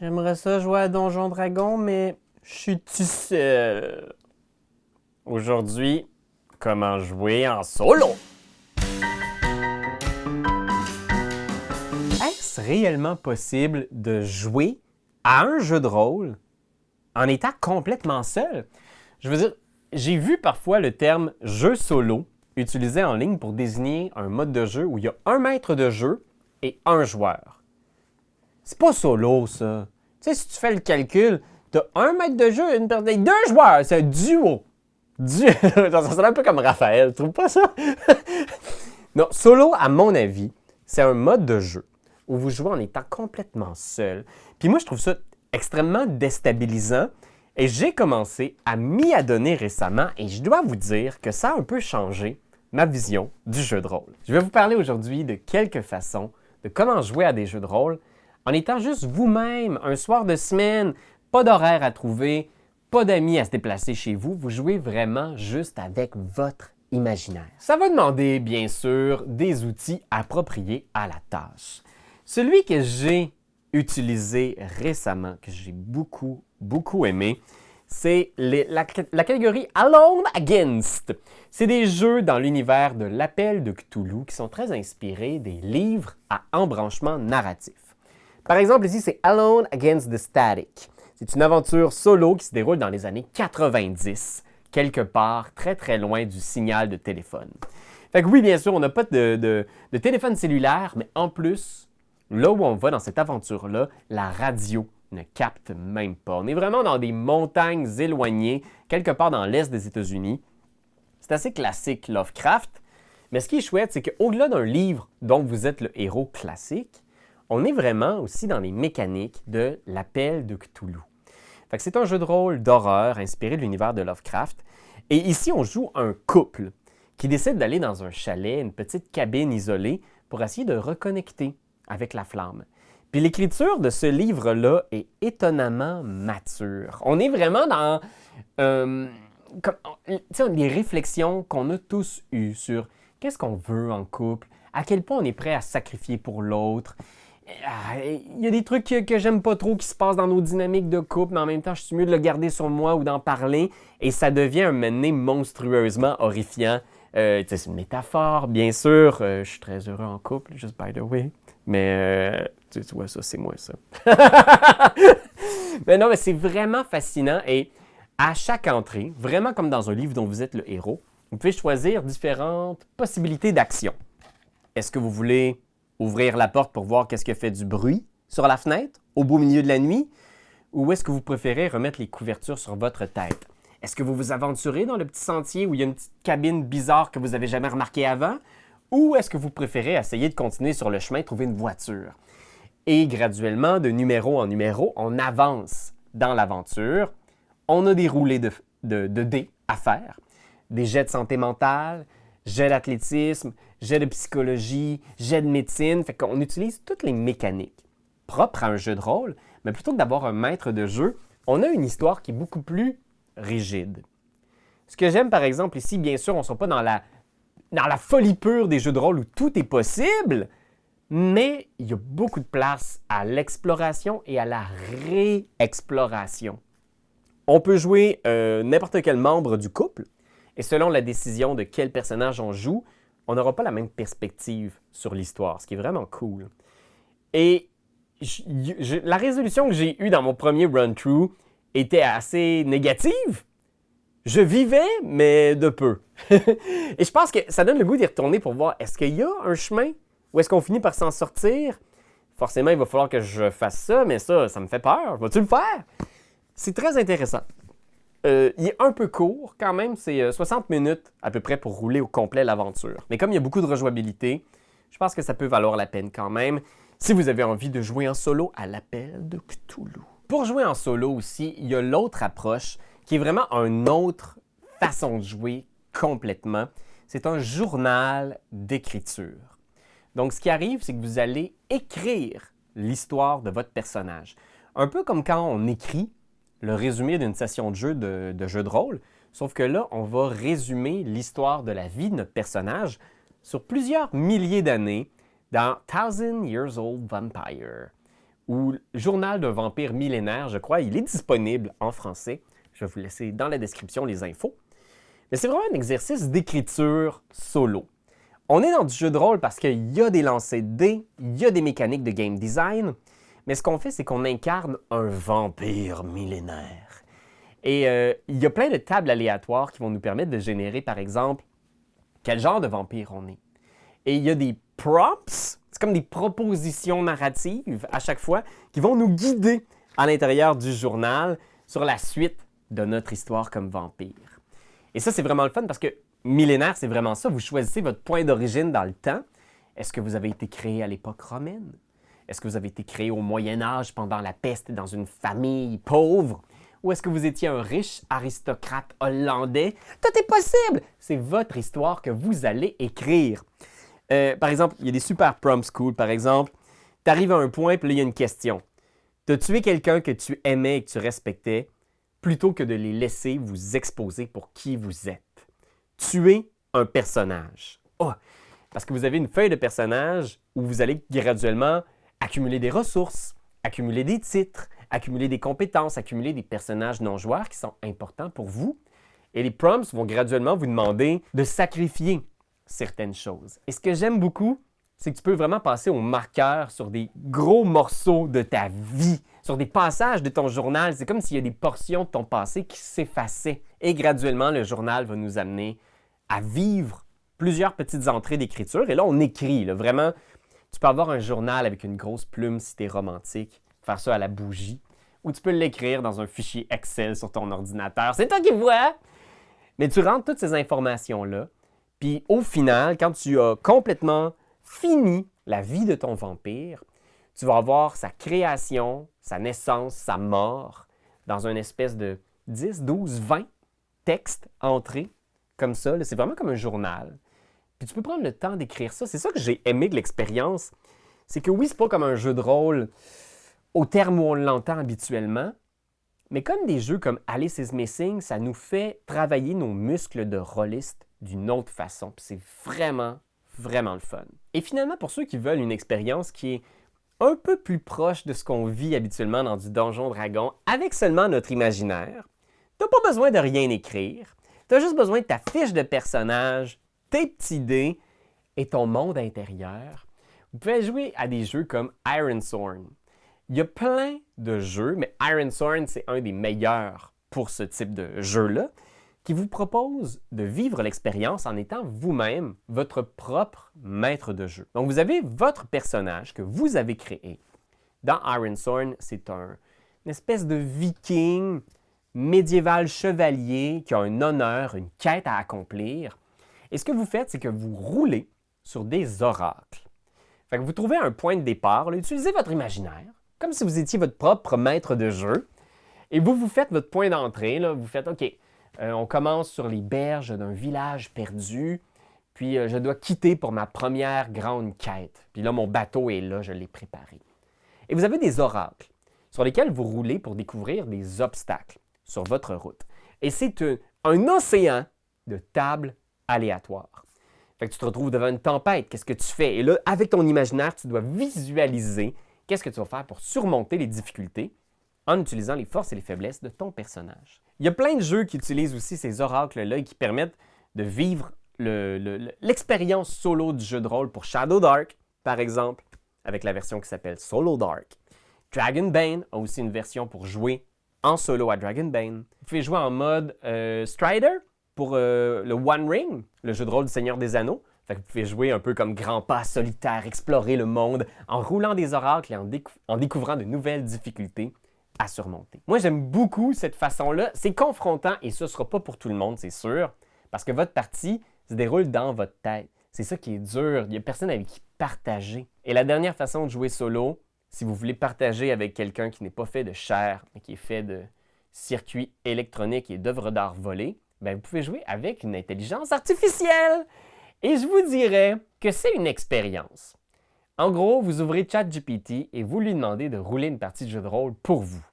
J'aimerais ça jouer à Donjon Dragon, mais je suis tout seul. Aujourd'hui, comment jouer en solo? Est-ce réellement possible de jouer à un jeu de rôle en étant complètement seul? Je veux dire, j'ai vu parfois le terme jeu solo utilisé en ligne pour désigner un mode de jeu où il y a un maître de jeu et un joueur. C'est pas solo, ça. Tu sais, si tu fais le calcul, t'as un maître de jeu et deux joueurs. C'est un duo. Ça sonne un peu comme Raphaël, tu trouves pas ça? Non, solo, à mon avis, c'est un mode de jeu où vous jouez en étant complètement seul. Puis moi, je trouve ça extrêmement déstabilisant. Et j'ai commencé à m'y adonner récemment et je dois vous dire que ça a un peu changé ma vision du jeu de rôle. Je vais vous parler aujourd'hui de quelques façons de comment jouer à des jeux de rôle en étant juste vous-même, un soir de semaine, pas d'horaire à trouver, pas d'amis à se déplacer chez vous, vous jouez vraiment juste avec votre imaginaire. Ça va demander, bien sûr, des outils appropriés à la tâche. Celui que j'ai utilisé récemment, que j'ai beaucoup aimé, c'est la catégorie Alone Against. C'est des jeux dans l'univers de l'Appel de Cthulhu qui sont très inspirés des livres à embranchement narratif. Par exemple, ici, c'est Alone Against the Static. C'est une aventure solo qui se déroule dans les années 90, quelque part très loin du signal de téléphone. Fait que oui, bien sûr, on n'a pas de téléphone cellulaire, mais en plus, là où on va dans cette aventure-là, la radio ne capte même pas. On est vraiment dans des montagnes éloignées, quelque part dans l'est des États-Unis. C'est assez classique Lovecraft, mais ce qui est chouette, c'est qu'au-delà d'un livre dont vous êtes le héros classique, on est vraiment aussi dans les mécaniques de l'Appel de Cthulhu. Fait que c'est un jeu de rôle d'horreur inspiré de l'univers de Lovecraft. Et ici, on joue un couple qui décide d'aller dans un chalet, une petite cabine isolée, pour essayer de reconnecter avec la flamme. Puis l'écriture de ce livre-là est étonnamment mature. On est vraiment dans les réflexions qu'on a tous eues sur qu'est-ce qu'on veut en couple, à quel point on est prêt à sacrifier pour l'autre. Il y a des trucs que j'aime pas trop qui se passent dans nos dynamiques de couple, mais en même temps, je suis mieux de le garder sur moi ou d'en parler, et ça devient un moment donné monstrueusement horrifiant. C'est une métaphore, bien sûr. Je suis très heureux en couple, just by the way. Mais, tu vois, ça, c'est moi, ça. Mais non, mais c'est vraiment fascinant, et à chaque entrée, vraiment comme dans un livre dont vous êtes le héros, vous pouvez choisir différentes possibilités d'action. Est-ce que vous voulez ouvrir la porte pour voir qu'est-ce qui fait du bruit sur la fenêtre au beau milieu de la nuit? Ou est-ce que vous préférez remettre les couvertures sur votre tête? Est-ce que vous vous aventurez dans le petit sentier où il y a une petite cabine bizarre que vous n'avez jamais remarquée avant? Ou est-ce que vous préférez essayer de continuer sur le chemin et trouver une voiture? Et graduellement, de numéro en numéro, on avance dans l'aventure. On a des roulées de dés à faire, des jets de santé mentale, jets d'athlétisme, jets de psychologie, jets de médecine. Fait qu'on utilise toutes les mécaniques propres à un jeu de rôle, mais plutôt que d'avoir un maître de jeu, on a une histoire qui est beaucoup plus rigide. Ce que j'aime, par exemple, ici, bien sûr, on ne sera pas dans la folie pure des jeux de rôle où tout est possible, mais il y a beaucoup de place à l'exploration et à la réexploration. On peut jouer n'importe quel membre du couple, et selon la décision de quel personnage on joue, on n'aura pas la même perspective sur l'histoire, ce qui est vraiment cool. Et la résolution que j'ai eue dans mon premier run-through était assez négative. Je vivais, mais de peu. Et je pense que ça donne le goût d'y retourner pour voir, est-ce qu'il y a un chemin ou est-ce qu'on finit par s'en sortir? Forcément, il va falloir que je fasse ça, mais ça me fait peur. Vas-tu le faire? C'est très intéressant. Il est un peu court quand même, c'est 60 minutes à peu près pour rouler au complet l'aventure. Mais comme il y a beaucoup de rejouabilité, je pense que ça peut valoir la peine quand même si vous avez envie de jouer en solo à l'Appel de Cthulhu. Pour jouer en solo aussi, il y a l'autre approche qui est vraiment une autre façon de jouer complètement. C'est un journal d'écriture. Donc ce qui arrive, c'est que vous allez écrire l'histoire de votre personnage. Un peu comme quand on écrit le résumé d'une session de jeu de rôle, sauf que là, on va résumer l'histoire de la vie de notre personnage sur plusieurs milliers d'années dans Thousand Years Old Vampire, ou Journal d'un vampire millénaire, je crois. Il est disponible en français. Je vais vous laisser dans la description les infos. Mais c'est vraiment un exercice d'écriture solo. On est dans du jeu de rôle parce qu'il y a des lancers de dés, il y a des mécaniques de game design, mais ce qu'on fait, c'est qu'on incarne un vampire millénaire. Et il y a plein de tables aléatoires qui vont nous permettre de générer, par exemple, quel genre de vampire on est. Et il y a des prompts, c'est comme des propositions narratives à chaque fois, qui vont nous guider à l'intérieur du journal sur la suite de notre histoire comme vampire. Et ça, c'est vraiment le fun parce que millénaire, c'est vraiment ça. Vous choisissez votre point d'origine dans le temps. Est-ce que vous avez été créé à l'époque romaine? Est-ce que vous avez été créé au Moyen Âge pendant la peste dans une famille pauvre? Ou est-ce que vous étiez un riche aristocrate hollandais? Tout est possible! C'est votre histoire que vous allez écrire. Par exemple, il y a des super prompts cool. Par exemple, tu arrives à un point, puis là, il y a une question. Tu as tué quelqu'un que tu aimais et que tu respectais, plutôt que de les laisser vous exposer pour qui vous êtes. Tuer un personnage. Oh, parce que vous avez une feuille de personnage où vous allez graduellement accumuler des ressources, accumuler des titres, accumuler des compétences, accumuler des personnages non-joueurs qui sont importants pour vous. Et les prompts vont graduellement vous demander de sacrifier certaines choses. Et ce que j'aime beaucoup, c'est que tu peux vraiment passer au marqueur sur des gros morceaux de ta vie, sur des passages de ton journal. C'est comme s'il y a des portions de ton passé qui s'effaçaient. Et graduellement, le journal va nous amener à vivre plusieurs petites entrées d'écriture. Et là, on écrit. Là, vraiment, tu peux avoir un journal avec une grosse plume si tu es romantique, faire ça à la bougie, ou tu peux l'écrire dans un fichier Excel sur ton ordinateur. C'est toi qui vois! Mais tu rentres toutes ces informations-là, puis au final, quand tu as complètement fini la vie de ton vampire, tu vas avoir sa création, sa naissance, sa mort, dans une espèce de 10, 12, 20 textes entrés, comme ça. C'est vraiment comme un journal. Puis tu peux prendre le temps d'écrire ça. C'est ça que j'ai aimé de l'expérience. C'est que oui, c'est pas comme un jeu de rôle au terme où on l'entend habituellement, mais comme des jeux comme Alice is Missing, ça nous fait travailler nos muscles de rôliste d'une autre façon. Puis c'est vraiment, vraiment le fun. Et finalement, pour ceux qui veulent une expérience qui est un peu plus proche de ce qu'on vit habituellement dans du Donjon Dragon, avec seulement notre imaginaire, t'as pas besoin de rien écrire. T'as juste besoin de ta fiche de personnage, tes petits dés et ton monde intérieur. Vous pouvez jouer à des jeux comme Ironsorn. Il y a plein de jeux, mais Ironsorn, c'est un des meilleurs pour ce type de jeu-là, qui vous propose de vivre l'expérience en étant vous-même votre propre maître de jeu. Donc, vous avez votre personnage que vous avez créé. Dans Ironsorn, c'est une espèce de viking médiéval chevalier qui a un honneur, une quête à accomplir. Et ce que vous faites, c'est que vous roulez sur des oracles. Fait que vous trouvez un point de départ, là, utilisez votre imaginaire, comme si vous étiez votre propre maître de jeu, et vous faites votre point d'entrée. Là, vous faites, OK, on commence sur les berges d'un village perdu, puis je dois quitter pour ma première grande quête. Puis là, mon bateau est là, je l'ai préparé. Et vous avez des oracles sur lesquels vous roulez pour découvrir des obstacles sur votre route. Et c'est un océan de tables aléatoires. Fait que tu te retrouves devant une tempête, qu'est-ce que tu fais? Et là, avec ton imaginaire, tu dois visualiser qu'est-ce que tu vas faire pour surmonter les difficultés en utilisant les forces et les faiblesses de ton personnage. Il y a plein de jeux qui utilisent aussi ces oracles-là et qui permettent de vivre l'expérience solo du jeu de rôle pour Shadow Dark, par exemple, avec la version qui s'appelle Solo Dark. Dragonbane a aussi une version pour jouer en solo à Dragonbane. Vous pouvez jouer en mode Strider pour le One Ring, le jeu de rôle du Seigneur des Anneaux. Fait que vous pouvez jouer un peu comme grand pas solitaire, explorer le monde en roulant des oracles et en découvrant de nouvelles difficultés à surmonter. Moi, j'aime beaucoup cette façon-là. C'est confrontant et ce ne sera pas pour tout le monde, c'est sûr, parce que votre partie se déroule dans votre tête. C'est ça qui est dur. Il n'y a personne avec qui partager. Et la dernière façon de jouer solo, si vous voulez partager avec quelqu'un qui n'est pas fait de chair, mais qui est fait de circuits électroniques et d'œuvres d'art volées, bien, vous pouvez jouer avec une intelligence artificielle. Et je vous dirais que c'est une expérience. En gros, vous ouvrez ChatGPT et vous lui demandez de rouler une partie de jeu de rôle pour vous.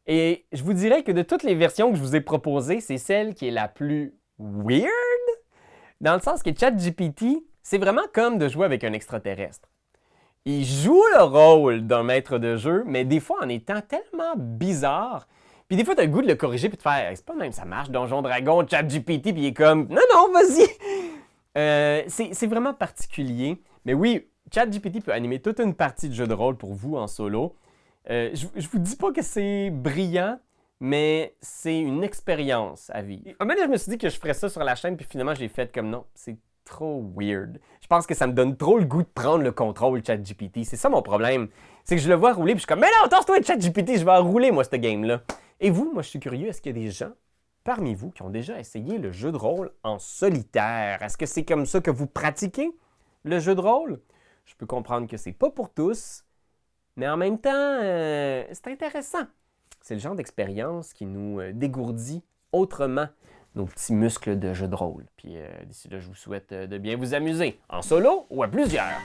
Et je vous dirais que de toutes les versions que je vous ai proposées, c'est celle qui est la plus weird, dans le sens que ChatGPT, c'est vraiment comme de jouer avec un extraterrestre. il joue le rôle d'un maître de jeu, mais des fois en étant tellement bizarre. Puis des fois, t'as le goût de le corriger puis de faire c'est pas même ça marche, Donjon Dragon, ChatGPT, puis il est comme non, vas-y! C'est vraiment particulier. Mais oui, ChatGPT peut animer toute une partie de jeu de rôle pour vous en solo. Je vous dis pas que c'est brillant, mais c'est une expérience à vivre. Un moment donné, je me suis dit que je ferais ça sur la chaîne, puis finalement, j'ai fait comme non, c'est trop weird. Je pense que ça me donne trop le goût de prendre le contrôle ChatGPT. C'est ça mon problème. C'est que je le vois rouler, puis je suis comme mais non, tasse-toi ChatGPT, je vais rouler moi, ce game-là. Et vous, moi, je suis curieux, est-ce qu'il y a des gens parmi vous qui ont déjà essayé le jeu de rôle en solitaire? Est-ce que c'est comme ça que vous pratiquez le jeu de rôle? Je peux comprendre que c'est pas pour tous, mais en même temps, c'est intéressant. C'est le genre d'expérience qui nous dégourdit autrement nos petits muscles de jeu de rôle. Puis d'ici là, je vous souhaite de bien vous amuser, en solo ou à plusieurs.